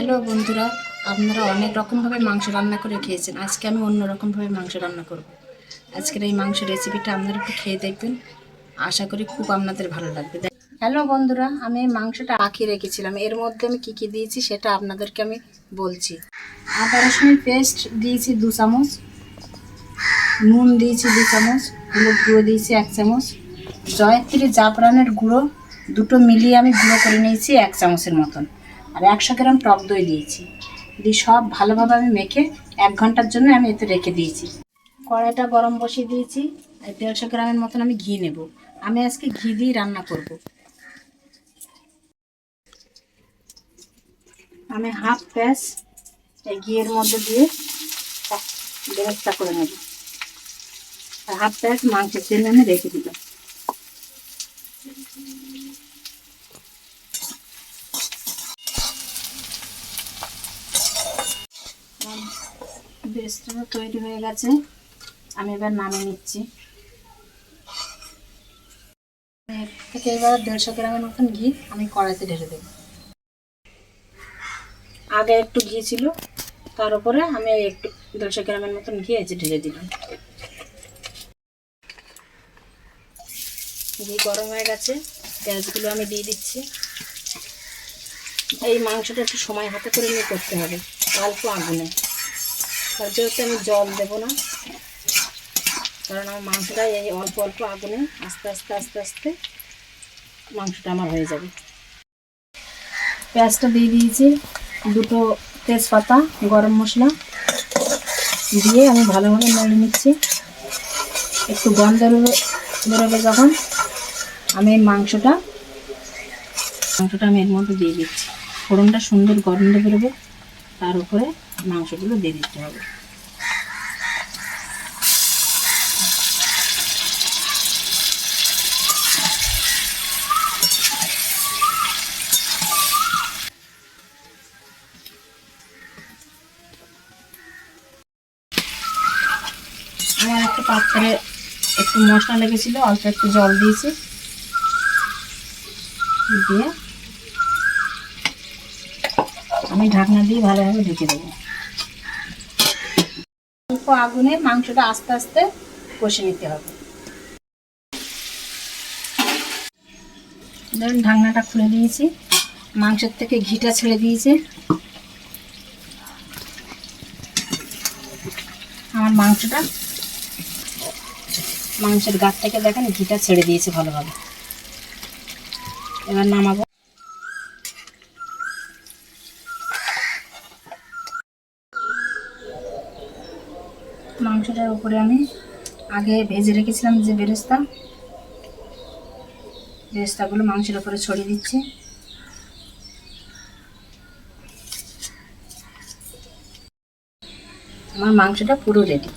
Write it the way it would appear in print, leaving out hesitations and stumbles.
Hello বন্ধুরা, আপনারা অনেক রকমভাবে মাংস রান্না করে খেয়েছেন। আজকে আমি অন্য রকমভাবে মাংস রান্না করব। আজকের এই মাংস রেসিপিটা আপনারা একটু খেয়ে দেখবেন, আশা করি খুব আপনাদের ভালো লাগবে। হ্যালো বন্ধুরা, আমি এই মাংসটা মাখিয়ে রেখেছিলাম। এর মধ্যে আমি কী কী দিয়েছি সেটা আপনাদেরকে আমি বলছি। আদা রসুনের পেস্ট দিয়েছি 2 চামচ, নুন দিয়েছি 2 চামচ, হলুদ গুঁড়ো দিয়েছি 1 চামচ, জয়ত্রী জাফরানের গুঁড়ো দুটো মিলিয়ে আমি গুঁড়ো করে নিয়েছি 1 চামচের মতন, আর 100 গ্রাম টক দই দিয়েছি। দিয়ে সব ভালোভাবে আমি মেখে 1 ঘন্টার জন্য আমি এতে রেখে দিয়েছি। কড়াইটা গরম বসিয়ে দিয়েছি, আর 150 গ্রামের মতন আমি ঘি নেব। আমি আজকে ঘি দিয়ে রান্না করব। আমি হাফ প্যাঁচ এই ঘিয়ের মধ্যে দিয়ে বেরেস্তা করে নেব, আর হাফ প্যাঁচ মাংসের জন্য আমি রেখে দিলাম। বেরেস্তাটা তৈরি হয়ে গেছে, আমি এবার নামিয়ে নিচ্ছি। থেকে এবার 150 গ্রামের মতন ঘি আমি কড়াইতে ঢেলে দেব। আগে একটু ঘি ছিল, তার উপরে আমি একটু 150 গ্রামের মতন ঘি এসে ঢেলে দিলাম। ঘি গরম হয়ে গেছে, পেঁয়াজগুলো আমি দিয়ে দিচ্ছি। এই মাংসটা একটু সময় হাতে করে নিয়ে করতে হবে, অল্প আগুনে। তার যেহেতু আমি জল দেবো না, কারণ আমার মাংসটা এই অল্প অল্প আগুনে আস্তে আস্তে আস্তে আস্তে মাংসটা আমার হয়ে যাবে। পেঁয়াজটা দিয়ে দিয়েছি, দুটো তেজপাতা, গরম মশলা দিয়ে আমি ভালোভাবে নেড়ে নিচ্ছি। একটু গন্ধ বেরোবে যখন, আমি এই মাংসটা আমি এর মধ্যে দিয়ে দিচ্ছি। ফোড়নটা সুন্দর গন্ধ বেরোবে, তার উপরে মাংসগুলো দিয়ে দিতে হবে। আমার একটা পাত্রে একটু মশলা লেগেছিল, অল্প একটু জল দিয়েছি, দিয়ে আমি ঢাকনা দিয়ে ভালোভাবে ঢেকে দেবো। অল্প আগুনে মাংসটা আস্তে আস্তে কষে নিতে হবে। ধরুন ঢাকনাটা খুলে দিয়েছি, মাংসের থেকে ঘিটা ছেড়ে দিয়েছে। আমার মাংসের গাছ থেকে দেখেন ঘিটা ছেড়ে দিয়েছে ভালোভাবে। এবার নামাবো। মাংসটার উপরে আমি আগে ভেজে রেখেছিলাম যে বেরেস্তাগুলো মাংসের উপরে ছড়িয়ে দিচ্ছি। আমার মাংসটা পুরো রেডি।